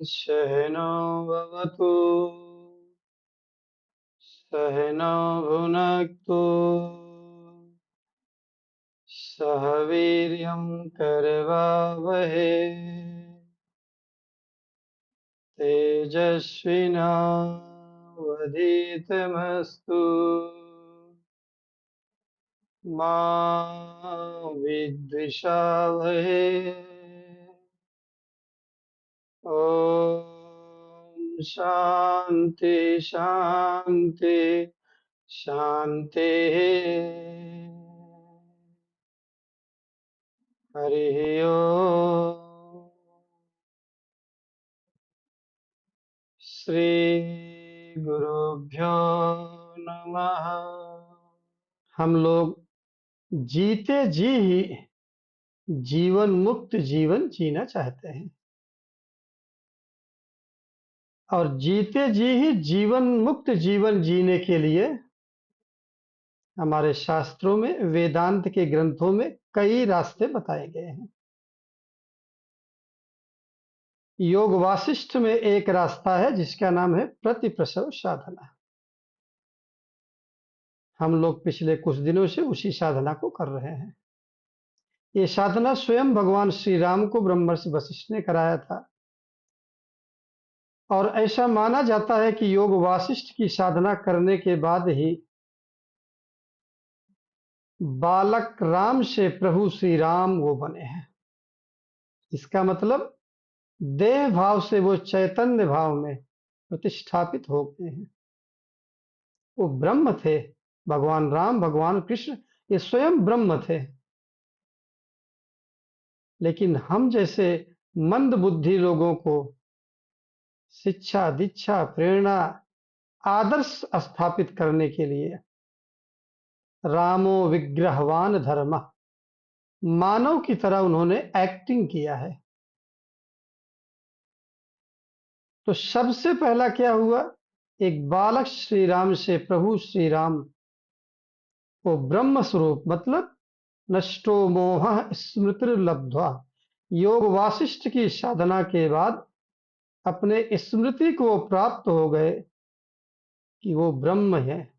सहनो भवतु सहनो भुनक्तु सह वीर्यं करवावहै तेजस्विनावधीतमस्तु मा विद्विषावहै। ओम शांति शांति शांति। हरि ओम। श्री गुरुभ्यो नमः। हम लोग जीते जी ही जीवन मुक्त जीवन जीना चाहते हैं और जीते जी ही जीवन मुक्त जीवन जीने के लिए हमारे शास्त्रों में, वेदांत के ग्रंथों में कई रास्ते बताए गए हैं। योग वासिष्ठ में एक रास्ता है जिसका नाम है प्रतिप्रसव साधना। हम लोग पिछले कुछ दिनों से उसी साधना को कर रहे हैं। ये साधना स्वयं भगवान श्री राम को ब्रह्मर्षि वशिष्ठ ने कराया था और ऐसा माना जाता है कि योग वासिष्ठ की साधना करने के बाद ही बालक राम से प्रभु श्री राम वो बने हैं। इसका मतलब देह भाव से वो चैतन्य भाव में प्रतिष्ठापित हो गए हैं। वो ब्रह्म थे। भगवान राम, भगवान कृष्ण, ये स्वयं ब्रह्म थे। लेकिन हम जैसे मंद बुद्धि लोगों को शिक्षा, दीक्षा, प्रेरणा, आदर्श स्थापित करने के लिए रामो विग्रहवान धर्म, मानव की तरह उन्होंने एक्टिंग किया है। तो सबसे पहला क्या हुआ? एक बालक श्री राम से प्रभु श्री राम वो ब्रह्म स्वरूप, मतलब नष्टो मोह स्मृतिर्लब्ध्वा, योग वासिष्ठ की साधना के बाद अपने स्मृति को प्राप्त हो गए कि वो ब्रह्म है।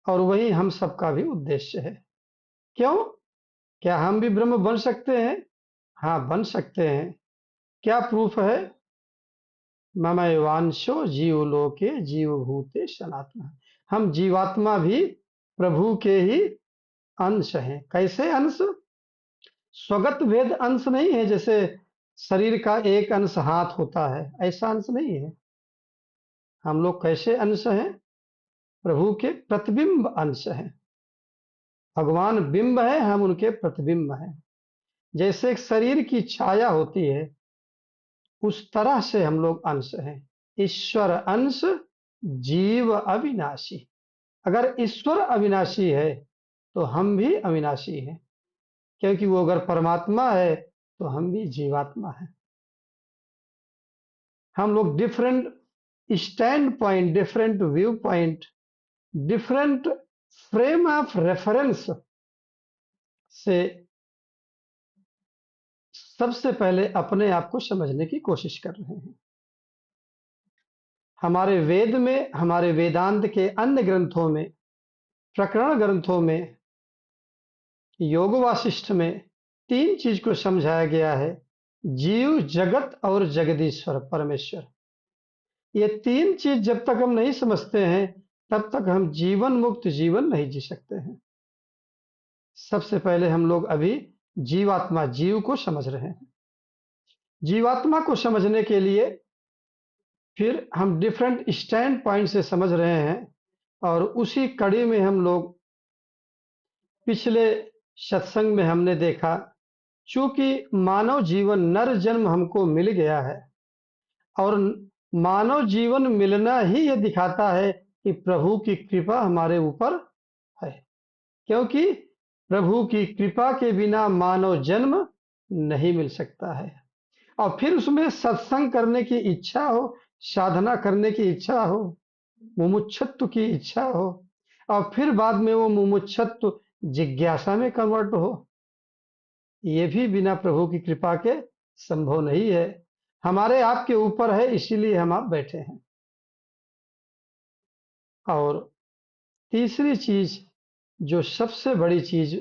और वही हम सबका भी उद्देश्य है। क्यों? क्या हम भी ब्रह्म बन सकते हैं? हाँ, बन सकते हैं। क्या प्रूफ है? ममैवांशो जीवलोके जीवभूते सनातन। हम जीवात्मा भी प्रभु के ही अंश हैं। कैसे अंश? स्वगत भेद अंश नहीं है, जैसे शरीर का एक अंश हाथ होता है, ऐसा अंश नहीं है। हम लोग कैसे अंश हैं? प्रभु के प्रतिबिंब अंश हैं। भगवान बिंब है, हम उनके प्रतिबिंब हैं। जैसे एक शरीर की छाया होती है, उस तरह से हम लोग अंश हैं। ईश्वर अंश, जीव अविनाशी। अगर ईश्वर अविनाशी है तो हम भी अविनाशी हैं, क्योंकि वो अगर परमात्मा है तो हम भी जीवात्मा हैं। हम लोग different stand point, different view point, different frame of reference से सबसे पहले अपने आप को समझने की कोशिश कर रहे हैं। हमारे वेद में, हमारे वेदांत के अन्य ग्रंथों में, प्रकरण ग्रंथों में, योग वासिष्ठ में तीन चीज को समझाया गया है: जीव, जगत और जगदीश्वर परमेश्वर। ये तीन चीज जब तक हम नहीं समझते हैं तब तक हम जीवन मुक्त जीवन नहीं जी सकते हैं। सबसे पहले हम लोग अभी जीवात्मा, जीव को समझ रहे हैं। जीवात्मा को समझने के लिए फिर हम डिफरेंट स्टैंड पॉइंट से समझ रहे हैं और उसी कड़ी में हम लोग पिछले सत्संग में हमने देखा, चूंकि मानव जीवन, नर जन्म हमको मिल गया है और मानव जीवन मिलना ही ये दिखाता है कि प्रभु की कृपा हमारे ऊपर है। क्योंकि प्रभु की कृपा के बिना मानव जन्म नहीं मिल सकता है। और फिर उसमें सत्संग करने की इच्छा हो, साधना करने की इच्छा हो, मुमुक्षुत्व की इच्छा हो, और फिर बाद में वो मुमुक्षुत्व जिज्ञासा में कन्वर्ट हो, ये भी बिना प्रभु की कृपा के संभव नहीं है। हमारे आपके ऊपर है, इसीलिए हम आप बैठे हैं। और तीसरी चीज, जो सबसे बड़ी चीज,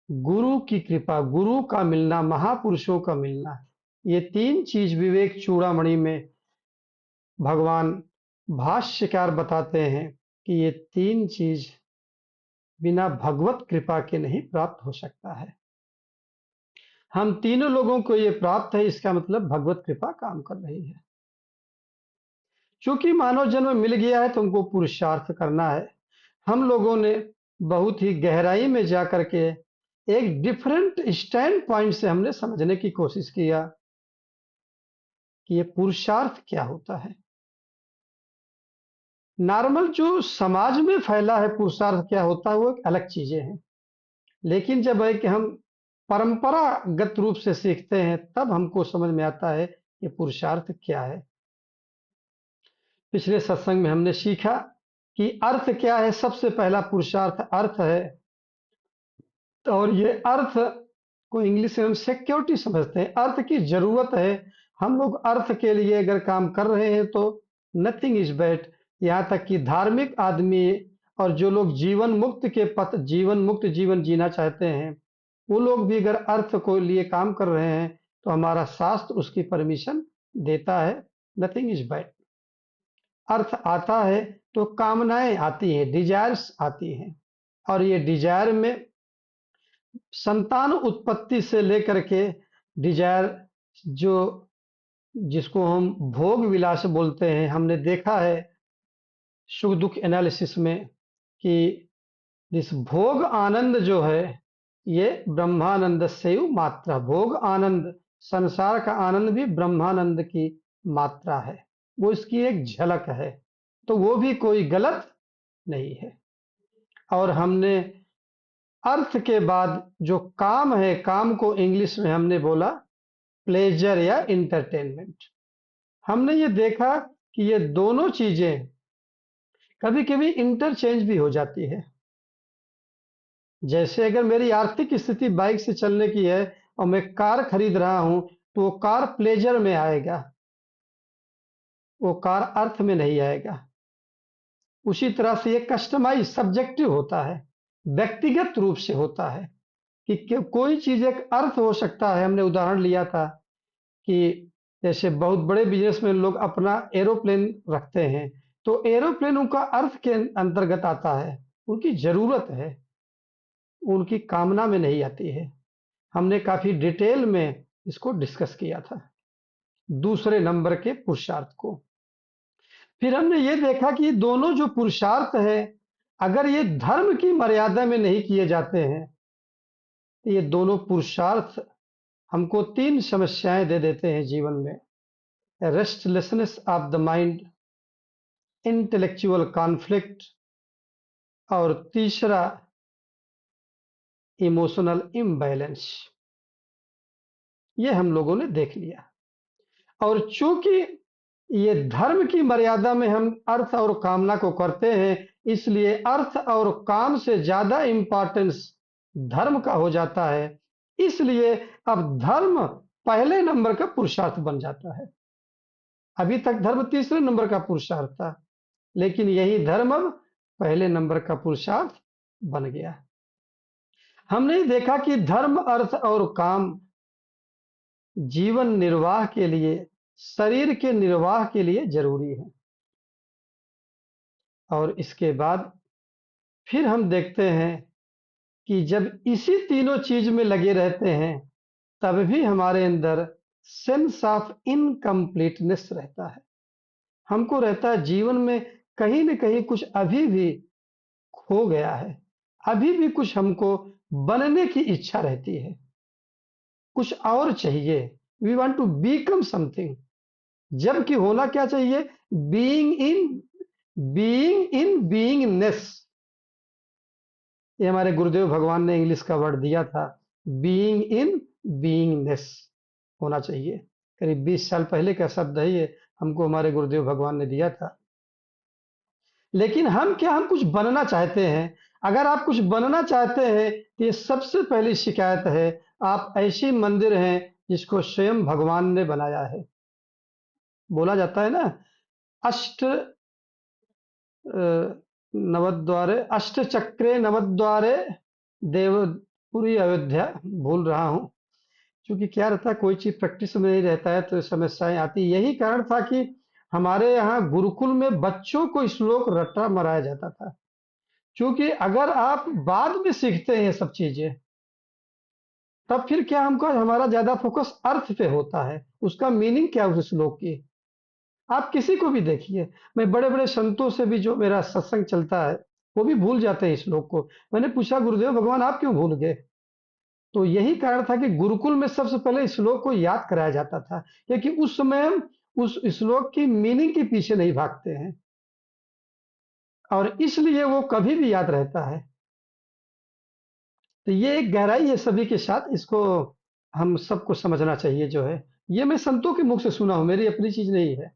गुरु की कृपा, गुरु का मिलना, महापुरुषों का मिलना। ये तीन चीज विवेक चूड़ामणि में भगवान भाष्यकार बताते हैं कि ये तीन चीज बिना भगवत कृपा के नहीं प्राप्त हो सकता है। हम तीनों लोगों को ये प्राप्त है, इसका मतलब भगवत कृपा काम कर रही है। चूंकि मानव जन्म मिल गया है तो हमको पुरुषार्थ करना है। हम लोगों ने बहुत ही गहराई में जाकर के एक डिफरेंट स्टैंड पॉइंट से हमने समझने की कोशिश किया कि ये पुरुषार्थ क्या होता है। नॉर्मल जो समाज में फैला है पुरुषार्थ क्या होता है, वो एक अलग चीजें हैं। लेकिन जब है कि हम परंपरागत रूप से सीखते हैं, तब हमको समझ में आता है ये पुरुषार्थ क्या है। पिछले सत्संग में हमने सीखा कि अर्थ क्या है। सबसे पहला पुरुषार्थ अर्थ है, और ये अर्थ को इंग्लिश में हम सिक्योरिटी समझते हैं। अर्थ की जरूरत है। हम लोग अर्थ के लिए अगर काम कर रहे हैं तो नथिंग इज बैड। यहाँ तक कि धार्मिक आदमी और जो लोग जीवन मुक्त के पथ, जीवन मुक्त जीवन जीना चाहते हैं, वो लोग भी अगर अर्थ को लिए काम कर रहे हैं तो हमारा शास्त्र उसकी परमिशन देता है। Nothing is bad. अर्थ आता है तो कामनाएं आती हैं, डिजायर्स आती हैं। और ये डिजायर में संतान उत्पत्ति से लेकर के डिजायर, जो जिसको हम भोग विलास बोलते हैं, हमने देखा है सुख दुख एनालिसिस में कि इस भोग आनंद जो है ये ब्रह्मानंद से मात्रा। भोग आनंद, संसार का आनंद भी ब्रह्मानंद की मात्रा है, वो इसकी एक झलक है। तो वो भी कोई गलत नहीं है। और हमने अर्थ के बाद जो काम है, काम को इंग्लिश में हमने बोला प्लेजर या इंटरटेनमेंट। हमने ये देखा कि ये दोनों चीजें कभी कभी इंटरचेंज भी हो जाती है। जैसे अगर मेरी आर्थिक स्थिति बाइक से चलने की है और मैं कार खरीद रहा हूं, तो वो कार प्लेजर में आएगा, वो कार अर्थ में नहीं आएगा। उसी तरह से ये कस्टमाइज सब्जेक्टिव होता है, व्यक्तिगत रूप से होता है कि कोई चीज एक अर्थ हो सकता है। हमने उदाहरण लिया था कि जैसे बहुत बड़े बिजनेसमैन लोग अपना एरोप्लेन रखते हैं, तो एरोप्लेन उनका अर्थ के अंतर्गत आता है, उनकी जरूरत है, उनकी कामना में नहीं आती है। हमने काफी डिटेल में इसको डिस्कस किया था, दूसरे नंबर के पुरुषार्थ को। फिर हमने ये देखा कि दोनों जो पुरुषार्थ है, अगर ये धर्म की मर्यादा में नहीं किए जाते हैं, तो ये दोनों पुरुषार्थ हमको तीन समस्याएं दे देते हैं जीवन में। Restlessness of the mind, intellectual conflict, और तीसरा इमोशनल इम्बैलेंस। ये हम लोगों ने देख लिया। और चूंकि ये धर्म की मर्यादा में हम अर्थ और कामना को करते हैं, इसलिए अर्थ और काम से ज्यादा इंपॉर्टेंस धर्म का हो जाता है। इसलिए अब धर्म पहले नंबर का पुरुषार्थ बन जाता है। अभी तक धर्म तीसरे नंबर का पुरुषार्थ था, लेकिन यही धर्म अब पहले नंबर का पुरुषार्थ बन गया। हमने देखा कि धर्म, अर्थ और काम जीवन निर्वाह के लिए, शरीर के निर्वाह के लिए जरूरी है। और इसके बाद फिर हम देखते हैं कि जब इसी तीनों चीज में लगे रहते हैं, तब भी हमारे अंदर सेंस ऑफ इनकम्प्लीटनेस रहता है। हमको रहता है जीवन में कहीं न कहीं कुछ अभी भी खो गया है, अभी भी कुछ हमको बनने की इच्छा रहती है, कुछ और चाहिए। We want to become something. जबकि होना क्या चाहिए? Being in beingness. ये हमारे गुरुदेव भगवान ने इंग्लिश का वर्ड दिया था, बीइंग इन बीइंगनेस होना चाहिए। करीब 20 साल पहले का शब्द है ये, हमको हमारे गुरुदेव भगवान ने दिया था। लेकिन हम क्या, हम कुछ बनना चाहते हैं। अगर आप कुछ बनना चाहते हैं तो ये सबसे पहली शिकायत है, आप ऐसी मंदिर हैं जिसको स्वयं भगवान ने बनाया है। बोला जाता है ना, अष्ट नवद्वारे, अष्ट चक्रे नवद्वारे देवपुरी अयोध्या, भूल रहा हूँ। क्योंकि क्या रहता है, कोई चीज प्रैक्टिस में नहीं रहता है तो समस्याएं आती। यही कारण था कि हमारे यहाँ गुरुकुल में बच्चों को श्लोक रट्टा मराया जाता था। क्योंकि अगर आप बाद में सीखते हैं ये सब चीजें, तब फिर क्या हमको हमारा ज्यादा फोकस अर्थ पे होता है, उसका मीनिंग क्या है उस श्लोक की। आप किसी को भी देखिए, मैं बड़े बड़े संतों से भी जो मेरा सत्संग चलता है, वो भी भूल जाते हैं इस श्लोक को। मैंने पूछा, गुरुदेव भगवान आप क्यों भूल गए? तो यही कारण था कि गुरुकुल में सबसे पहले इस श्लोक को याद कराया जाता था, क्योंकि उस समय हम उस श्लोक की मीनिंग के पीछे नहीं भागते हैं, और इसलिए वो कभी भी याद रहता है। तो ये एक गहराई है सभी के साथ, इसको हम सबको समझना चाहिए जो है। ये मैं संतों के मुख से सुना हूं, मेरी अपनी चीज नहीं है।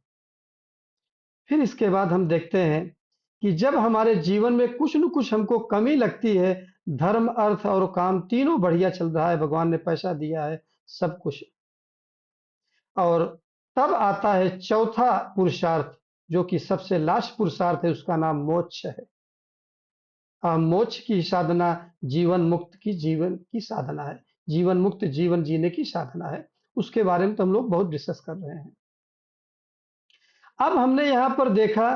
फिर इसके बाद हम देखते हैं कि जब हमारे जीवन में कुछ न कुछ हमको कमी लगती है, धर्म अर्थ और काम तीनों बढ़िया चल रहा है, भगवान ने पैसा दिया है, सब कुछ, और तब आता है चौथा पुरुषार्थ, जो कि सबसे लास्ट पुरुषार्थ है, उसका नाम मोक्ष है। मोक्ष की साधना जीवन की साधना है, जीवन मुक्त जीवन जीने की साधना है। उसके बारे में तो हम लोग बहुत डिस्कस कर रहे हैं। अब हमने यहाँ पर देखा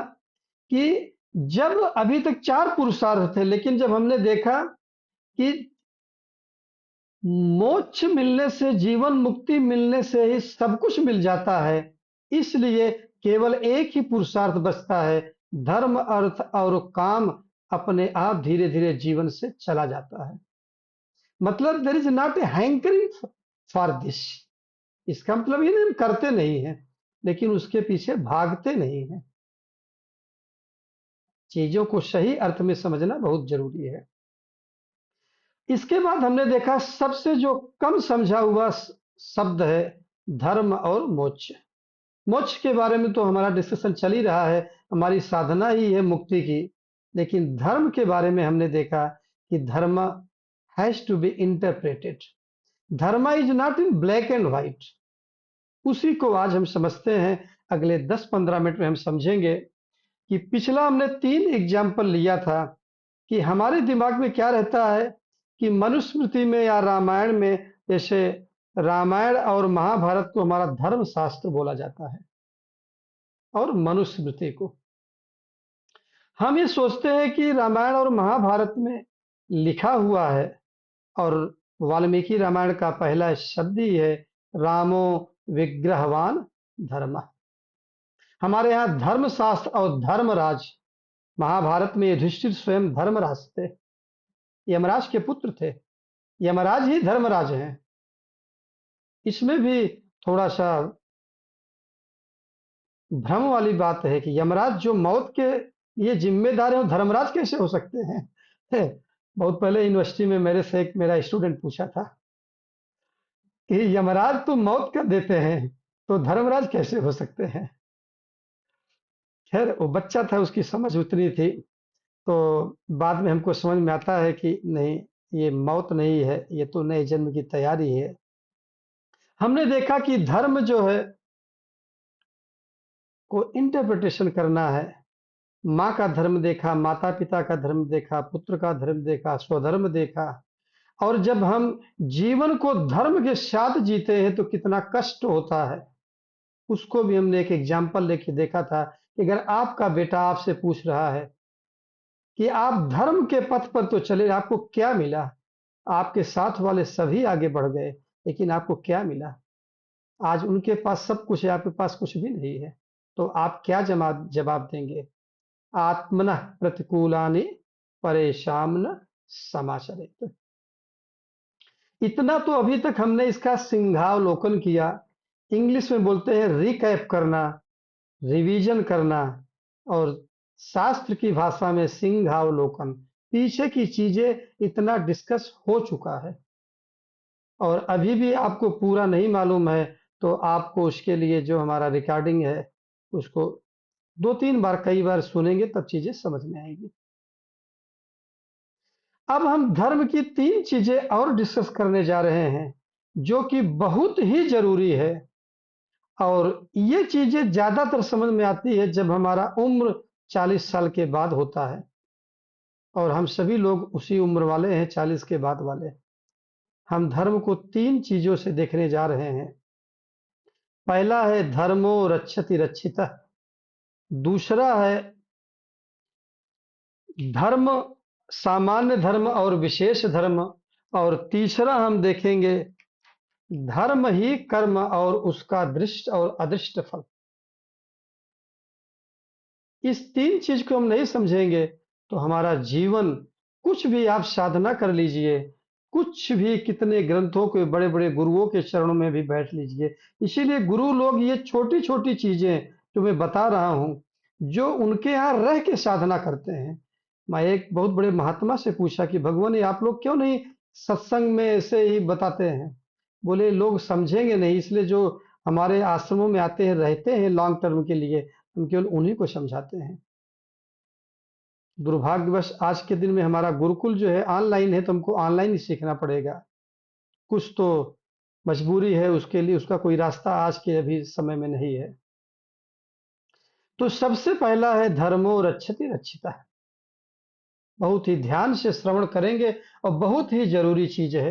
कि जब अभी तक चार पुरुषार्थ थे, लेकिन जब हमने देखा कि मोक्ष मिलने से, जीवन मुक्ति मिलने से ही सब कुछ मिल जाता है, इसलिए केवल एक ही पुरुषार्थ बचता है, धर्म अर्थ और काम अपने आप धीरे धीरे जीवन से चला जाता है। मतलब there is not a hankering for this. इसका मतलब ये नहीं हम करते नहीं हैं, लेकिन उसके पीछे भागते नहीं हैं। चीजों को सही अर्थ में समझना बहुत जरूरी है। इसके बाद हमने देखा सबसे जो कम समझा हुआ शब्द है धर्म और मोक्ष। मोक्ष के बारे में तो हमारा डिस्कशन चल ही रहा है, हमारी साधना ही है मुक्ति की। लेकिन धर्म के बारे में हमने देखा कि धर्म हैज टू बी इंटरप्रेटेड। धर्म is not in black and white. उसी को आज हम समझते हैं, अगले 10-15 मिनट में हम समझेंगे कि पिछला हमने 3 एग्जाम्पल लिया था कि हमारे दिमाग में क्या रहता है कि मनुस्मृति में या रामायण में, जैसे रामायण और महाभारत को हमारा धर्म शास्त्र बोला जाता है, और मनुस्मृति को हम ये सोचते हैं कि रामायण और महाभारत में लिखा हुआ है, और वाल्मीकि रामायण का पहला शब्द ही है रामो विग्रहवान धर्म। हमारे यहाँ धर्मशास्त्र और धर्मराज, महाभारत में युधिष्ठिर स्वयं धर्मराज थे, यमराज के पुत्र थे, यमराज ही धर्मराज हैं। इसमें भी थोड़ा सा भ्रम वाली बात है कि यमराज जो मौत के ये जिम्मेदार है, वो धर्मराज कैसे हो सकते हैं? बहुत पहले यूनिवर्सिटी में मेरे से एक मेरा स्टूडेंट पूछा था कि यमराज तो मौत कर देते हैं, तो धर्मराज कैसे हो सकते हैं? खैर वो बच्चा था, उसकी समझ उतनी थी। तो बाद में हमको समझ में आता है कि नहीं, ये मौत नहीं है, ये तो नए जन्म की तैयारी है। हमने देखा कि धर्म जो है को इंटरप्रिटेशन करना है। माँ का धर्म देखा, माता पिता का धर्म देखा, पुत्र का धर्म देखा, स्वधर्म देखा। और जब हम जीवन को धर्म के साथ जीते हैं तो कितना कष्ट होता है, उसको भी हमने एक एग्जाम्पल लेके देखा था कि अगर आपका बेटा आपसे पूछ रहा है कि आप धर्म के पथ पर तो चले, आपको क्या मिला? आपके साथ वाले सभी आगे बढ़ गए, लेकिन आपको क्या मिला? आज उनके पास सब कुछ है, आपके पास कुछ भी नहीं है। तो आप क्या जवाब देंगे? आत्मनः प्रतिकूलानि परेशान समाचरेत। इतना तो अभी तक हमने इसका सिंहावलोकन किया। इंग्लिश में बोलते हैं रिकैप करना, रिवीजन करना, और शास्त्र की भाषा में सिंहावलोकन। पीछे की चीजें इतना डिस्कस हो चुका है, और अभी भी आपको पूरा नहीं मालूम है तो आपको उसके लिए जो हमारा रिकॉर्डिंग है उसको 2-3 बार, कई बार सुनेंगे, तब चीजें समझ में आएगी। अब हम धर्म की 3 चीजें और डिस्कस करने जा रहे हैं, जो कि बहुत ही जरूरी है। और ये चीजें ज्यादातर समझ में आती है जब हमारा उम्र 40 साल के बाद होता है, और हम सभी लोग उसी उम्र वाले हैं, 40 के बाद वाले। हम धर्म को तीन चीजों से देखने जा रहे हैं। पहला है धर्मो रक्षति रक्षितः, दूसरा है धर्म, सामान्य धर्म और विशेष धर्म, और तीसरा हम देखेंगे धर्म ही कर्म और उसका दृष्ट और अदृष्ट फल। इस तीन चीज को हम नहीं समझेंगे तो हमारा जीवन, कुछ भी आप साधना कर लीजिए, कुछ भी, कितने ग्रंथों के बड़े बड़े गुरुओं के चरणों में भी बैठ लीजिए। इसीलिए गुरु लोग ये छोटी छोटी चीजें जो मैं बता रहा हूं, जो उनके यहाँ रह के साधना करते हैं। मैं एक बहुत बड़े महात्मा से पूछा कि भगवान ये आप लोग क्यों नहीं सत्संग में ऐसे ही बताते हैं? बोले लोग समझेंगे नहीं, इसलिए जो हमारे आश्रमों में आते हैं, रहते हैं लॉन्ग टर्म के लिए, हम केवल उन्हीं को समझाते हैं। दुर्भाग्यवश आज के दिन में हमारा गुरुकुल जो है ऑनलाइन है, तो हमको ऑनलाइन ही सीखना पड़ेगा। कुछ तो मजबूरी है, उसके लिए उसका कोई रास्ता आज के अभी समय में नहीं है। तो सबसे पहला है धर्मो रक्षति रक्षिता। बहुत ही ध्यान से श्रवण करेंगे और बहुत ही जरूरी चीज है।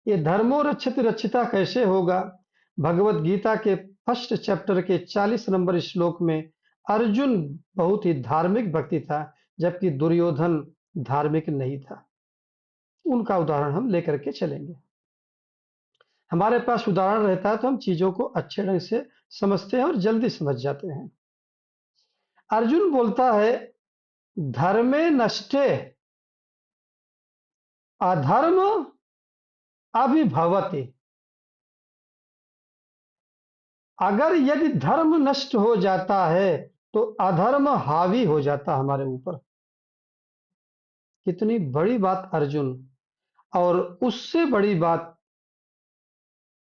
ये धर्मो रक्षति रक्षिता कैसे होगा? भगवत गीता के फर्स्ट चैप्टर के 40 नंबर श्लोक में अर्जुन बहुत ही धार्मिक व्यक्ति था, जबकि दुर्योधन धार्मिक नहीं था। उनका उदाहरण हम लेकर के चलेंगे। हमारे पास उदाहरण रहता है तो हम चीजों को अच्छे ढंग से समझते हैं और जल्दी समझ जाते हैं। अर्जुन बोलता है धर्मे नष्टे अधर्म अभिभवति। अगर यदि धर्म नष्ट हो जाता है तो अधर्म हावी हो जाता हमारे ऊपर। कितनी बड़ी बात अर्जुन! और उससे बड़ी बात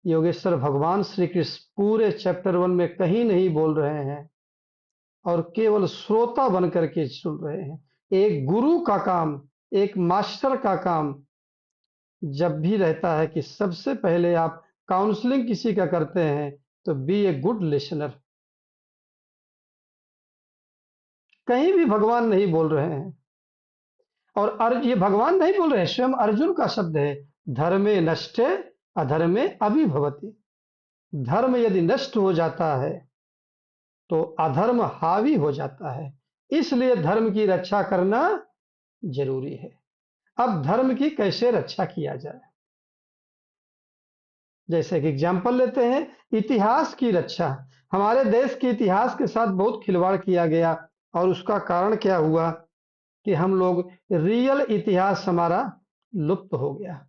योगेश्वर भगवान श्री कृष्ण पूरे चैप्टर 1 में कहीं नहीं बोल रहे हैं, और केवल श्रोता बन करके सुन रहे हैं। एक गुरु का काम, एक मास्टर का काम जब भी रहता है कि सबसे पहले आप काउंसलिंग किसी का करते हैं तो बी ए गुड लिसनर। कहीं भी भगवान नहीं बोल रहे हैं, और ये भगवान नहीं बोल रहे हैं, स्वयं अर्जुन का शब्द है, धर्मे नष्टे अधर्मे अभिभवति। धर्म यदि नष्ट हो जाता है तो अधर्म हावी हो जाता है। इसलिए धर्म की रक्षा करना जरूरी है। अब धर्म की कैसे रक्षा किया जाए? जैसे कि एग्जाम्पल लेते हैं, इतिहास की रक्षा। हमारे देश के इतिहास के साथ बहुत खिलवाड़ किया गया, और उसका कारण क्या हुआ कि हम लोग, रियल इतिहास हमारा लुप्त हो गया।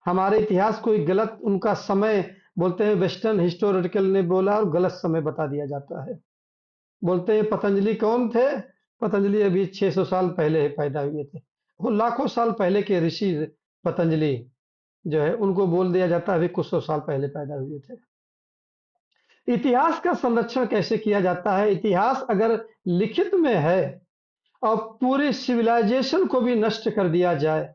हमारे इतिहास को एक गलत, उनका समय बोलते हैं, वेस्टर्न हिस्टोरिकल ने बोला और गलत समय बता दिया जाता है। बोलते हैं पतंजलि कौन थे? पतंजलि अभी 600 साल पहले पैदा हुए थे। वो लाखों साल पहले के ऋषि पतंजलि जो है, उनको बोल दिया जाता है अभी कुछ 100 साल पहले पैदा हुए थे। इतिहास का संरक्षण कैसे किया जाता है? इतिहास अगर लिखित में है और पूरी सिविलाइजेशन को भी नष्ट कर दिया जाए,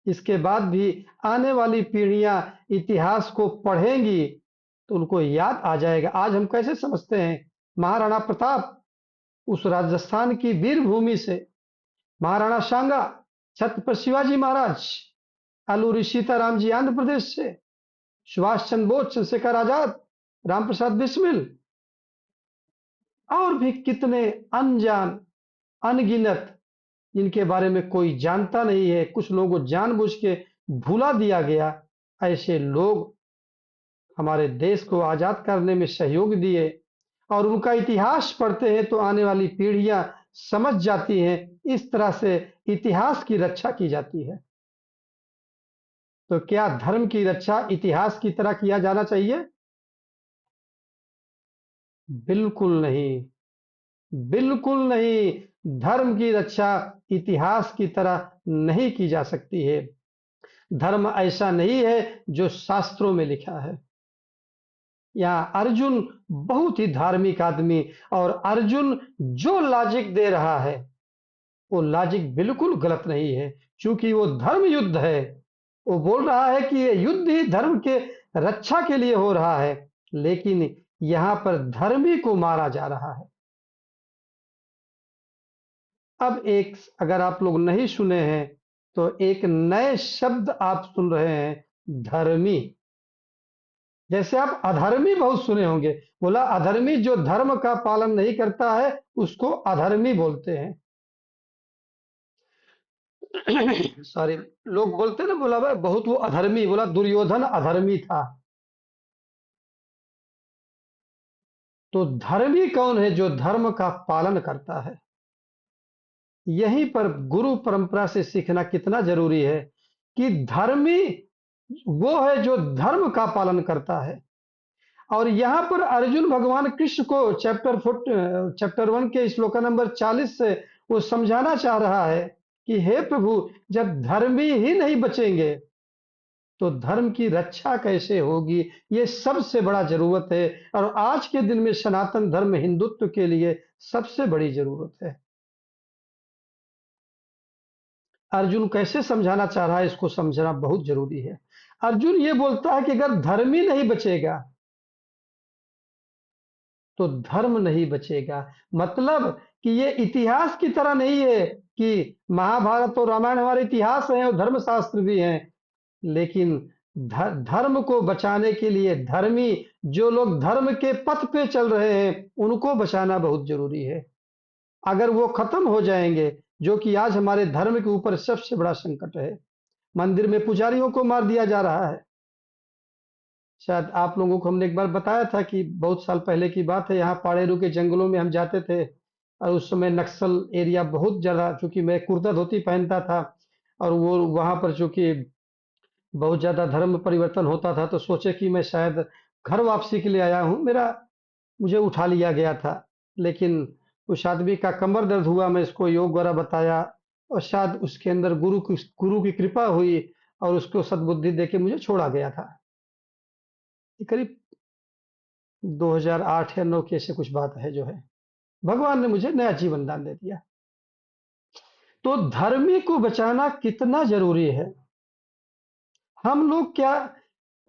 इसके बाद भी आने वाली पीढ़ियां इतिहास को पढ़ेंगी तो उनको याद आ जाएगा। आज हम कैसे समझते हैं, महाराणा प्रताप उस राजस्थान की वीर भूमि से, महाराणा सांगा, छत्रपति शिवाजी महाराज, अलूरी सीताराम जी आंध्र प्रदेश से, सुभाष चंद्र बोस, चंद्रशेखर आजाद, राम प्रसाद बिस्मिल, और भी कितने अनजान, अनगिनत, जिनके बारे में कोई जानता नहीं है, कुछ लोगों को जानबूझ के भुला दिया गया। ऐसे लोग हमारे देश को आजाद करने में सहयोग दिए, और उनका इतिहास पढ़ते हैं तो आने वाली पीढ़ियां समझ जाती हैं। इस तरह से इतिहास की रक्षा की जाती है। तो क्या धर्म की रक्षा इतिहास की तरह किया जाना चाहिए? बिल्कुल नहीं, बिल्कुल नहीं। धर्म की रक्षा इतिहास की तरह नहीं की जा सकती है। धर्म ऐसा नहीं है जो शास्त्रों में लिखा है। यहाँ अर्जुन बहुत ही धार्मिक आदमी, और अर्जुन जो लॉजिक दे रहा है वो लॉजिक बिल्कुल गलत नहीं है, क्योंकि वो धर्म युद्ध है। वो बोल रहा है कि ये युद्ध ही धर्म के रक्षा के लिए हो रहा है, लेकिन यहां पर धर्मी को मारा जा रहा है। अब एक, अगर आप लोग नहीं सुने हैं तो एक नए शब्द आप सुन रहे हैं, धर्मी। जैसे आप अधर्मी बहुत सुने होंगे, बोला अधर्मी जो धर्म का पालन नहीं करता है उसको अधर्मी बोलते हैं। सॉरी, लोग बोलते ना, बोला भाई बहुत वो अधर्मी, बोला दुर्योधन अधर्मी था। तो धर्मी कौन है? जो धर्म का पालन करता है। यहीं पर गुरु परंपरा से सीखना कितना जरूरी है कि धर्मी वो है जो धर्म का पालन करता है। और यहाँ पर अर्जुन भगवान कृष्ण को चैप्टर 1 के श्लोका नंबर 40 से वो समझाना चाह रहा है कि हे प्रभु, जब धर्मी ही नहीं बचेंगे तो धर्म की रक्षा कैसे होगी? ये सबसे बड़ा जरूरत है। और आज के दिन में सनातन धर्म हिंदुत्व के लिए सबसे बड़ी जरूरत है। अर्जुन कैसे समझाना चाह रहा है, इसको समझना बहुत जरूरी है। अर्जुन ये बोलता है कि अगर धर्म ही नहीं बचेगा तो धर्म नहीं बचेगा। मतलब कि ये इतिहास की तरह नहीं है कि महाभारत और रामायण हमारे इतिहास हैं और धर्मशास्त्र भी हैं, लेकिन धर्म को बचाने के लिए धर्मी, जो लोग धर्म के पथ पे चल रहे हैं, उनको बचाना बहुत जरूरी है। अगर वो खत्म हो जाएंगे, जो कि आज हमारे धर्म के ऊपर सबसे बड़ा संकट है, मंदिर में पुजारियों को मार दिया जा रहा है। शायद आप लोगों को हमने एक बार बताया था कि बहुत साल पहले की बात है, यहाँ पाड़ेरू के जंगलों में हम जाते थे और उस समय नक्सल एरिया बहुत ज्यादा, चूंकि मैं कुर्ता धोती पहनता था और वो वहां पर चूंकि बहुत ज्यादा धर्म परिवर्तन होता था, तो सोचे कि मैं शायद घर वापसी के लिए आया हूँ, मुझे उठा लिया गया था। लेकिन उस आदमी का कमर दर्द हुआ, मैं इसको योग द्वारा बताया और शायद उसके अंदर गुरु की कृपा हुई और उसको सद्बुद्धि देके मुझे छोड़ा गया था। ये करीब 2008 या 9 की ऐसे कुछ बात है जो है। भगवान ने मुझे नया जीवन दान दे दिया। तो धर्मी को बचाना कितना जरूरी है। हम लोग क्या,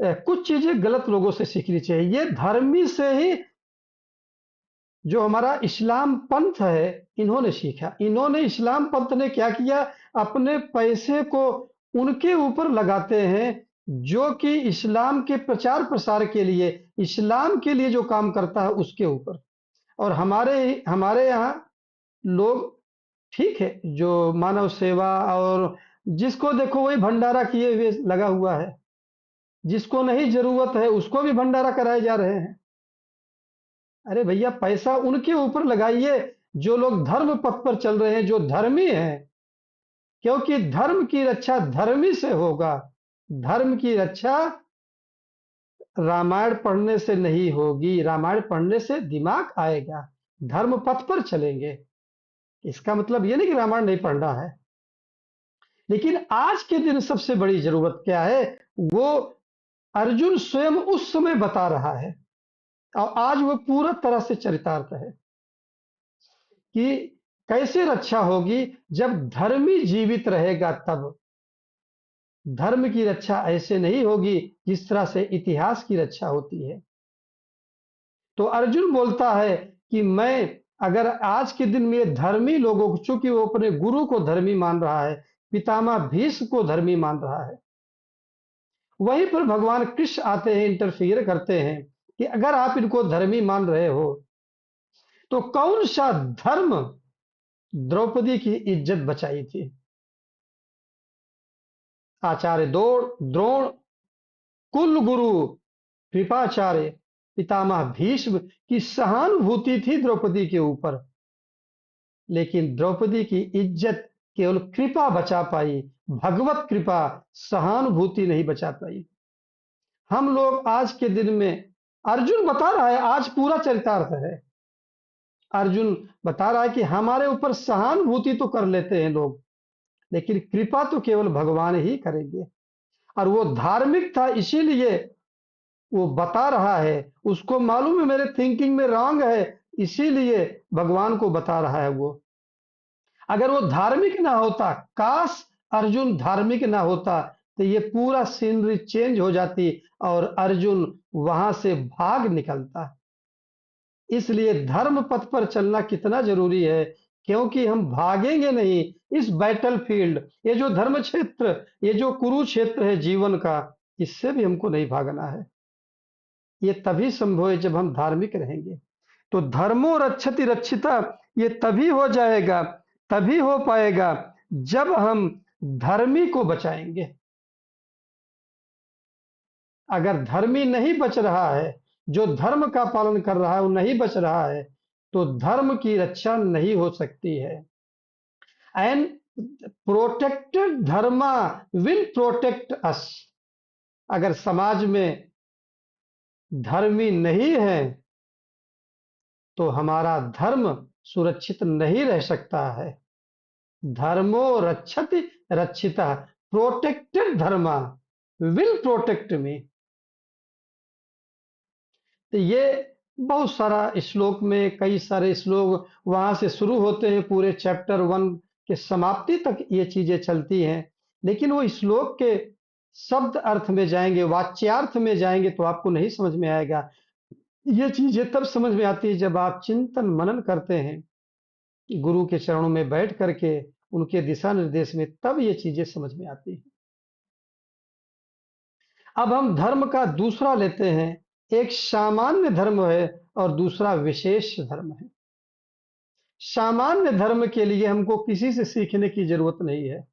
कुछ चीजें गलत लोगों से सीखनी चाहिए। ये धर्मी से ही जो हमारा इस्लाम पंथ है, इन्होंने सीखा। इन्होंने, इस्लाम पंथ ने क्या किया, अपने पैसे को उनके ऊपर लगाते हैं जो कि इस्लाम के प्रचार प्रसार के लिए, इस्लाम के लिए जो काम करता है उसके ऊपर। और हमारे हमारे यहाँ लोग, ठीक है, जो मानव सेवा और जिसको देखो वही भंडारा किए हुए लगा हुआ है, जिसको नहीं जरूरत है उसको भी भंडारा कराए जा रहे हैं। अरे भैया, पैसा उनके ऊपर लगाइए जो लोग धर्म पथ पर चल रहे हैं, जो धर्मी हैं, क्योंकि धर्म की रक्षा धर्मी से होगा। धर्म की रक्षा रामायण पढ़ने से नहीं होगी। रामायण पढ़ने से दिमाग आएगा, धर्म पथ पर चलेंगे। इसका मतलब ये नहीं कि रामायण नहीं पढ़ना है, लेकिन आज के दिन सबसे बड़ी जरूरत क्या है, वो अर्जुन स्वयं उस समय बता रहा है और आज वो पूरा तरह से चरितार्थ है कि कैसे रक्षा होगी। जब धर्मी जीवित रहेगा तब। धर्म की रक्षा ऐसे नहीं होगी जिस तरह से इतिहास की रक्षा होती है। तो अर्जुन बोलता है कि मैं, अगर आज के दिन में धर्मी लोगों को, चूंकि वो अपने गुरु को धर्मी मान रहा है, पितामह भीष्म को धर्मी मान रहा है, वहीं पर भगवान कृष्ण आते हैं, इंटरफियर करते हैं कि अगर आप इनको धर्मी मान रहे हो तो कौन सा धर्म द्रौपदी की इज्जत बचाई थी? आचार्य द्रोण, कुल गुरु कृपाचार्य, पितामह भीष्म की सहानुभूति थी द्रौपदी के ऊपर, लेकिन द्रौपदी की इज्जत केवल कृपा बचा पाई, भगवत कृपा, सहानुभूति नहीं बचा पाई। हम लोग आज के दिन में, अर्जुन बता रहा है, आज पूरा चरितार्थ है। अर्जुन बता रहा है कि हमारे ऊपर सहानुभूति तो कर लेते हैं लोग, लेकिन कृपा तो केवल भगवान ही करेंगे। और वो धार्मिक था, इसीलिए वो बता रहा है। उसको मालूम है मेरे थिंकिंग में रॉन्ग है, इसीलिए भगवान को बता रहा है वो। अगर वो धार्मिक ना होता, काश अर्जुन धार्मिक ना होता, तो ये पूरा सीनरी चेंज हो जाती और अर्जुन वहां से भाग निकलता। इसलिए धर्म पथ पर चलना कितना जरूरी है, क्योंकि हम भागेंगे नहीं इस बैटल फील्ड, ये जो धर्म क्षेत्र, ये जो कुरुक्षेत्र है जीवन का, इससे भी हमको नहीं भागना है। ये तभी संभव है जब हम धार्मिक रहेंगे। तो धर्मो रक्षति रक्षिता ये तभी हो जाएगा, तभी हो पाएगा जब हम धर्मी को बचाएंगे। अगर धर्मी नहीं बच रहा है, जो धर्म का पालन कर रहा है वो नहीं बच रहा है, तो धर्म की रक्षा नहीं हो सकती है। And protected Dharma will protect us. अगर समाज में धर्मी नहीं है तो हमारा धर्म सुरक्षित नहीं रह सकता है। धर्मो रक्षति रक्षिता, protected Dharma will protect me. तो ये बहुत सारा श्लोक में, कई सारे श्लोक वहां से शुरू होते हैं, पूरे चैप्टर 1 के समाप्ति तक ये चीजें चलती हैं। लेकिन वो श्लोक के शब्द अर्थ में जाएंगे, वाच्यार्थ में जाएंगे तो आपको नहीं समझ में आएगा। ये चीजें तब समझ में आती है जब आप चिंतन मनन करते हैं गुरु के चरणों में बैठ करके, उनके दिशा निर्देश में, तब ये चीजें समझ में आती हैं। अब हम धर्म का दूसरा लेते हैं। एक सामान्य धर्म है और दूसरा विशेष धर्म है। सामान्य धर्म के लिए हमको किसी से सीखने की जरूरत नहीं है।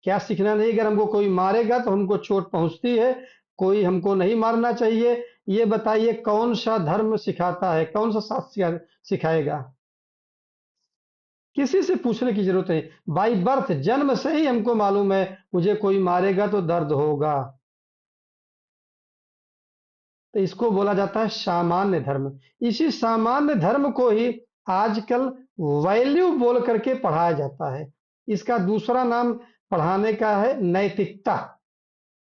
क्या सीखना नहीं? अगर हमको कोई मारेगा तो हमको चोट पहुंचती है, कोई हमको नहीं मारना चाहिए। ये बताइए कौन सा धर्म सिखाता है, कौन सा शास्त्र सिखाएगा? किसी से पूछने की जरूरत नहीं। बाई बर्थ, जन्म से ही हमको मालूम है मुझे कोई मारेगा तो दर्द होगा। तो इसको बोला जाता है सामान्य धर्म। इसी सामान्य धर्म को ही आजकल वैल्यू बोल करके पढ़ाया जाता है। इसका दूसरा नाम पढ़ाने का है नैतिकता।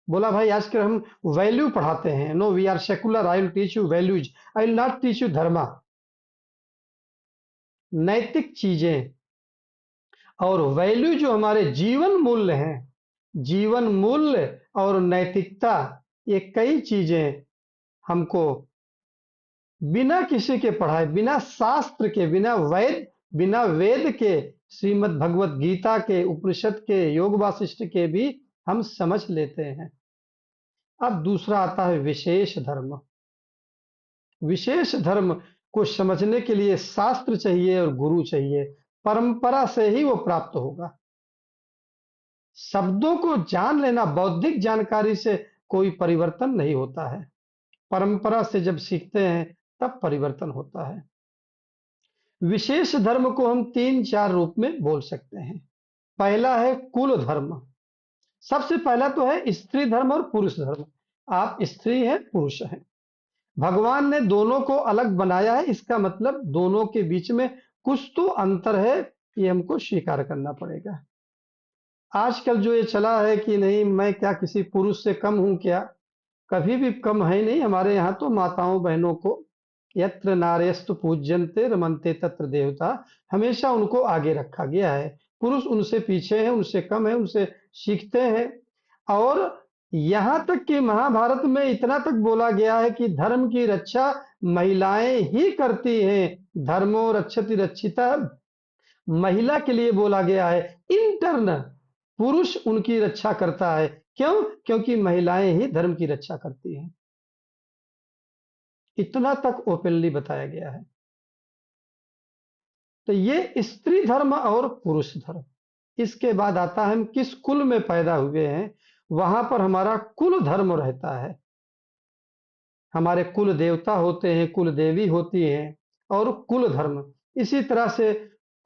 बोला भाई आजकल हम वैल्यू पढ़ाते हैं। No, we are secular, I will teach you values, I will not teach you dharma. नैतिक चीजें और वैल्यू जो हमारे जीवन मूल्य हैं, जीवन मूल्य और नैतिकता, ये कई चीजें हमको बिना किसी के पढ़ाए, बिना शास्त्र के, बिना वेद के, श्रीमद् भगवत गीता के, उपनिषद के, योग वासिष्ठ के भी हम समझ लेते हैं। अब दूसरा आता है विशेष धर्म। विशेष धर्म को समझने के लिए शास्त्र चाहिए और गुरु चाहिए। परंपरा से ही वो प्राप्त होगा। शब्दों को जान लेना, बौद्धिक जानकारी से कोई परिवर्तन नहीं होता है। परंपरा से जब सीखते हैं तब परिवर्तन होता है। विशेष धर्म को हम 3-4 रूप में बोल सकते हैं। पहला है कुल धर्म। सबसे पहला तो है स्त्री धर्म और पुरुष धर्म। आप स्त्री हैं, पुरुष हैं, भगवान ने दोनों को अलग बनाया है, इसका मतलब दोनों के बीच में कुछ तो अंतर है, ये हमको स्वीकार करना पड़ेगा। आजकल जो ये चला है कि नहीं मैं क्या किसी पुरुष से कम हूं क्या, कभी भी कम है नहीं। हमारे यहाँ तो माताओं बहनों को यत्र नार्यस्तु पूज्यन्ते रमन्ते तत्र देवता, हमेशा उनको आगे रखा गया है। पुरुष उनसे पीछे है, उनसे कम है, उनसे सीखते हैं। और यहाँ तक कि महाभारत में इतना तक बोला गया है कि धर्म की रक्षा महिलाएं ही करती हैं। धर्मो रक्षति रक्षिता महिला के लिए बोला गया है। इंटरनल पुरुष उनकी रक्षा करता है। क्यों? क्योंकि महिलाएं ही धर्म की रक्षा करती हैं। इतना तक ओपनली बताया गया है। तो ये स्त्री धर्म और पुरुष धर्म। इसके बाद आता है हम किस कुल में पैदा हुए हैं, वहां पर हमारा कुल धर्म रहता है। हमारे कुल देवता होते हैं, कुल देवी होती हैं, और कुल धर्म। इसी तरह से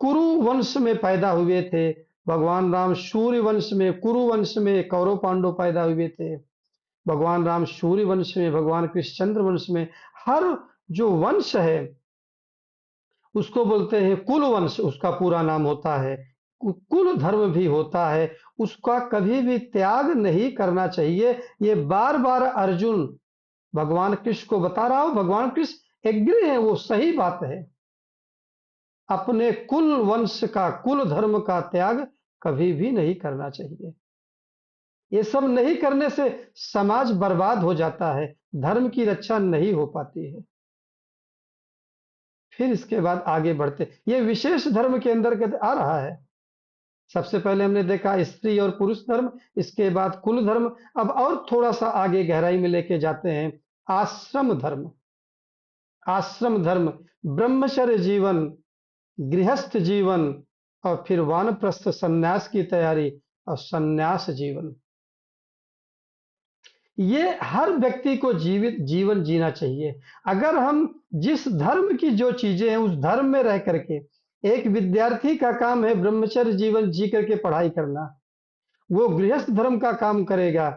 कुरु वंश में पैदा हुए थे भगवान राम। सूर्य वंश में, कुरु वंश में कौरव पांडव पैदा हुए थे। भगवान राम सूर्य वंश में, भगवान कृष्ण चंद्र वंश में। हर जो वंश है उसको बोलते हैं कुल वंश, उसका पूरा नाम होता है। कुल धर्म भी होता है, उसका कभी भी त्याग नहीं करना चाहिए। ये बार बार अर्जुन भगवान कृष्ण को बता रहा हूं। भगवान कृष्ण एग्री है, वो सही बात है। अपने कुल वंश का, कुल धर्म का त्याग कभी भी नहीं करना चाहिए। ये सब नहीं करने से समाज बर्बाद हो जाता है, धर्म की रक्षा नहीं हो पाती है। फिर इसके बाद आगे बढ़ते, ये विशेष धर्म के अंदर आ रहा है। सबसे पहले हमने देखा स्त्री और पुरुष धर्म, इसके बाद कुल धर्म। अब और थोड़ा सा आगे गहराई में लेके जाते हैं, आश्रम धर्म। आश्रम धर्म, ब्रह्मचर्य जीवन, गृहस्थ जीवन, और फिर वानप्रस्थ सन्यास की तैयारी और सन्यास जीवन। ये हर व्यक्ति को जीवित जीवन जीना चाहिए। अगर हम जिस धर्म की जो चीजें हैं उस धर्म में रह करके, एक विद्यार्थी का काम है ब्रह्मचर्य जीवन जी करके पढ़ाई करना, वो गृहस्थ धर्म का काम करेगा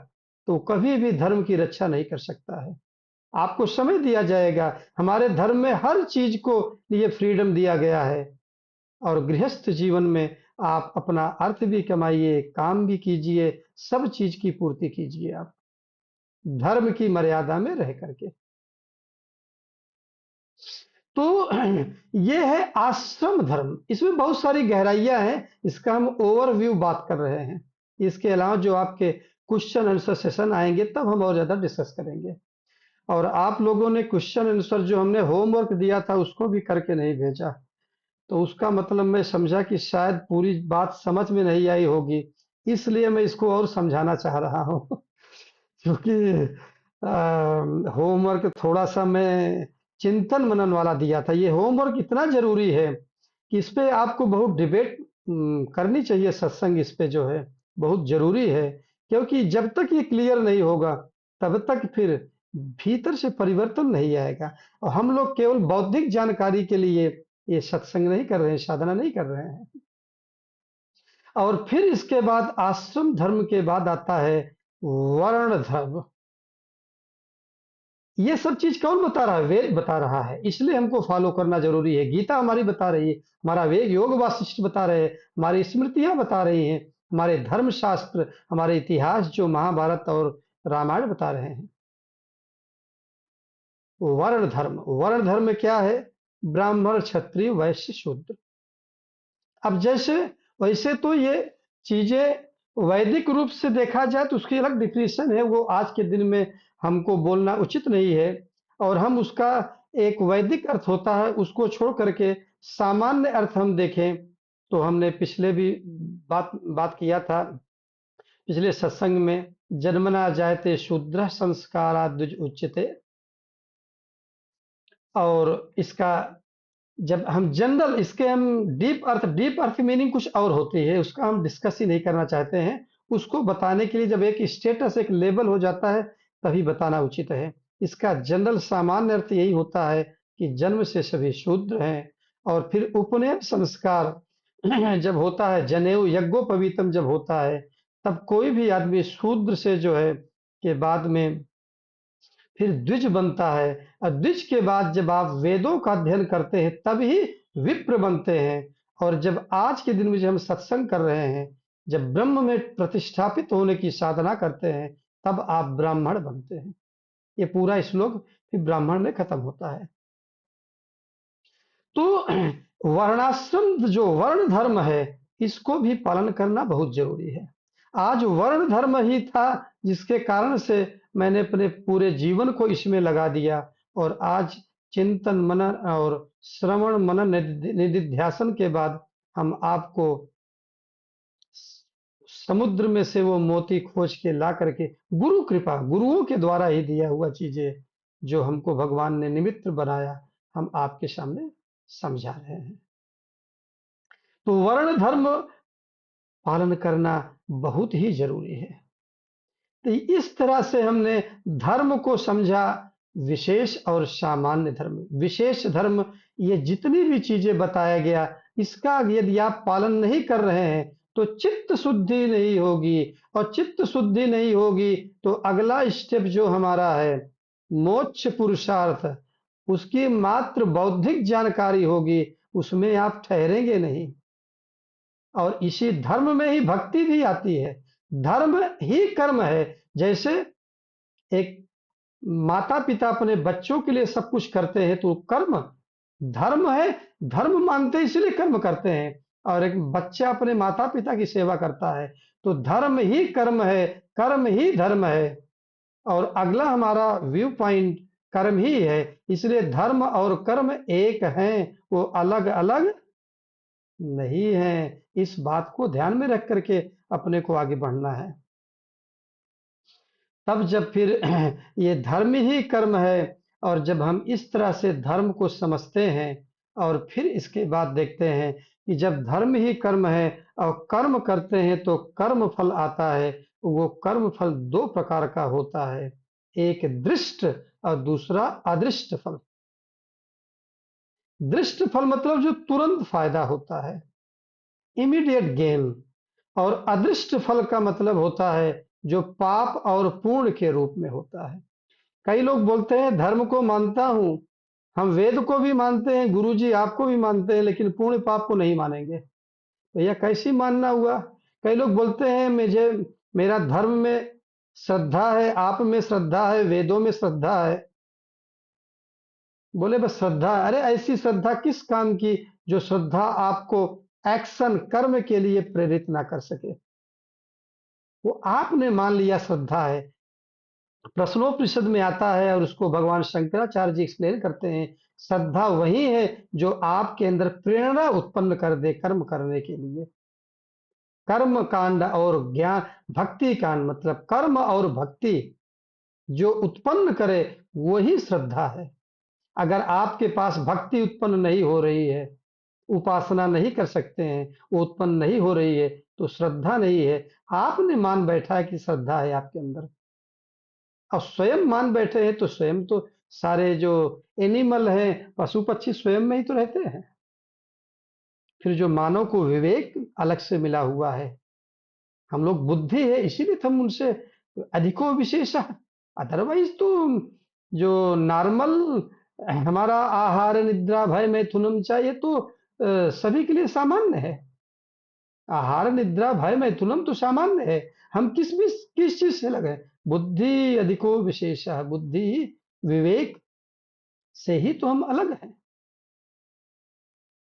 तो कभी भी धर्म की रक्षा नहीं कर सकता है। आपको समय दिया जाएगा, हमारे धर्म में हर चीज को लिए फ्रीडम दिया गया है। और गृहस्थ जीवन में आप अपना अर्थ भी कमाइए, काम भी कीजिए, सब चीज की पूर्ति कीजिए आप धर्म की मर्यादा में रह करके। तो ये है आश्रम धर्म, इसमें बहुत सारी गहराइयां हैं, इसका हम ओवरव्यू बात कर रहे हैं। इसके अलावा जो आपके क्वेश्चन आंसर सेशन आएंगे तब हम और ज्यादा डिस्कस करेंगे। और आप लोगों ने क्वेश्चन आंसर जो हमने होमवर्क दिया था उसको भी करके नहीं भेजा, तो उसका मतलब मैं समझा कि शायद पूरी बात समझ में नहीं आई होगी, इसलिए मैं इसको और समझाना चाह रहा हूँ। क्योंकि होमवर्क थोड़ा सा मैं चिंतन मनन वाला दिया था। ये होमवर्क इतना जरूरी है कि इस पे आपको बहुत डिबेट करनी चाहिए, सत्संग इस पे जो है बहुत जरूरी है। क्योंकि जब तक ये क्लियर नहीं होगा तब तक फिर भीतर से परिवर्तन नहीं आएगा। और हम लोग केवल बौद्धिक जानकारी के लिए ये सत्संग नहीं कर रहे हैं, साधना नहीं कर रहे हैं। और फिर इसके बाद आश्रम धर्म के बाद आता है वर्ण धर्म। ये सब चीज कौन बता रहा है? वेद बता रहा है, इसलिए हमको फॉलो करना जरूरी है। गीता हमारी बता रही है, हमारा वेद योग वासिष्ठ बता रहे हैं, हमारी स्मृतियां बता रही हैं, हमारे धर्म शास्त्र, हमारे इतिहास जो महाभारत और रामायण बता रहे हैं। वर्ण धर्म, वर्ण धर्म में क्या है? ब्राह्मण, क्षत्रिय, वैश्य, शूद्र। अब जैसे वैसे तो ये चीजें वैदिक रूप से देखा जाए तो उसकी अलग डिफिनेशन है, वो आज के दिन में हमको बोलना उचित नहीं है। और हम उसका एक वैदिक अर्थ होता है उसको छोड़ करके सामान्य अर्थ हम देखें तो हमने पिछले भी बात बात किया था, पिछले सत्संग में, जन्मना जायते शूद्र संस्कारा द्विज उच्यते। और इसका जब हम जनरल इसके हम डीप अर्थ मीनिंग कुछ और होती है, उसका हम डिस्कस ही नहीं करना चाहते हैं। उसको बताने के लिए जब एक स्टेटस एक लेवल हो जाता है तभी बताना उचित है। इसका जनरल सामान्य अर्थ यही होता है कि जन्म से सभी शूद्र हैं। और फिर उपनयन संस्कार जब होता है, जनेऊ यज्ञोपवीतम जब होता है, तब कोई भी आदमी शूद्र से जो है के बाद में फिर द्विज बनता है। और द्विज के बाद जब आप वेदों का अध्ययन करते हैं तब ही विप्र बनते हैं। और जब आज के दिन में जब हम सत्संग कर रहे हैं, जब ब्रह्म में प्रतिष्ठापित होने की साधना करते हैं, तब आप ब्राह्मण बनते हैं। ये पूरा श्लोक फिर ब्राह्मण में खत्म होता है। तो वर्णाश्रम जो वर्ण धर्म है इसको भी पालन करना बहुत जरूरी है। आज वर्ण धर्म ही था जिसके कारण से मैंने अपने पूरे जीवन को इसमें लगा दिया। और आज चिंतन मनन और श्रवण मनन निधिध्यासन के बाद हम आपको समुद्र में से वो मोती खोज के ला करके, गुरु कृपा, गुरुओं के द्वारा ही दिया हुआ चीजें जो हमको भगवान ने निमित्त बनाया, हम आपके सामने समझा रहे हैं। तो वर्ण धर्म पालन करना बहुत ही जरूरी है। तो इस तरह से हमने धर्म को समझा, विशेष और सामान्य धर्म। विशेष धर्म ये जितनी भी चीजें बताया गया, इसका यदि आप पालन नहीं कर रहे हैं तो चित्त शुद्धि नहीं होगी। और चित्त शुद्धि नहीं होगी तो अगला स्टेप जो हमारा है मोक्ष पुरुषार्थ, उसकी मात्र बौद्धिक जानकारी होगी, उसमें आप ठहरेंगे नहीं। और इसी धर्म में ही भक्ति भी आती है। धर्म ही कर्म है। जैसे एक माता पिता अपने बच्चों के लिए सब कुछ करते हैं तो कर्म धर्म है। धर्म मानते हैं इसलिए कर्म करते हैं। और एक बच्चा अपने माता पिता की सेवा करता है, तो धर्म ही कर्म है, कर्म ही धर्म है। और अगला हमारा व्यू पॉइंट कर्म ही है, इसलिए धर्म और कर्म एक हैं, वो अलग अलग नहीं है। इस बात को ध्यान में रख करके अपने को आगे बढ़ना है। तब जब फिर ये धर्म ही कर्म है, और जब हम इस तरह से धर्म को समझते हैं, और फिर इसके बाद देखते हैं कि जब धर्म ही कर्म है और कर्म करते हैं तो कर्म फल आता है। वो कर्म फल दो प्रकार का होता है, एक दृष्ट और दूसरा अदृष्ट फल। दृष्ट फल मतलब जो तुरंत फायदा होता है, इमीडिएट गेन। और अदृष्ट फल का मतलब होता है जो पाप और पुण्य के रूप में होता है। कई लोग बोलते हैं धर्म को मानता हूं, हम वेद को भी मानते हैं, गुरुजी आपको भी मानते हैं, लेकिन पुण्य पाप को नहीं मानेंगे। तो यह कैसी मानना हुआ? कई लोग बोलते हैं मुझे, मेरा धर्म में श्रद्धा है, आप में श्रद्धा है, वेदों में श्रद्धा है। बोले बस श्रद्धा, अरे ऐसी श्रद्धा किस काम की जो श्रद्धा आपको एक्शन कर्म के लिए प्रेरित ना कर सके। वो आपने मान लिया श्रद्धा है। प्रश्नोपनिषद में आता है और उसको भगवान शंकराचार्य जी एक्सप्लेन करते हैं, श्रद्धा वही है जो आपके अंदर प्रेरणा उत्पन्न कर दे कर्म करने के लिए। कर्म कांड और ज्ञान, भक्ति कांड मतलब कर्म और भक्ति जो उत्पन्न करे वही श्रद्धा है। अगर आपके पास भक्ति उत्पन्न नहीं हो रही है, उपासना नहीं कर सकते हैं, वो उत्पन्न नहीं हो रही है, तो श्रद्धा नहीं है। आपने मान बैठा है कि श्रद्धा है आपके अंदर, और स्वयं मान बैठे हैं, तो स्वयं तो सारे जो एनिमल हैं, पशु पक्षी स्वयं में ही तो रहते हैं। फिर जो मानव को विवेक अलग से मिला हुआ है, हम लोग बुद्धि है इसीलिए तो हम उनसे अधिको विशेष। अदरवाइज तो जो नॉर्मल हमारा आहार निद्रा भय मैथुनम चाहिए तो सभी के लिए सामान्य है। आहार निद्रा भय मैथुनम तो सामान्य है। हम किस चीज से लगे? बुद्धि अधिको विशेष, बुद्धि विवेक से ही तो हम अलग हैं।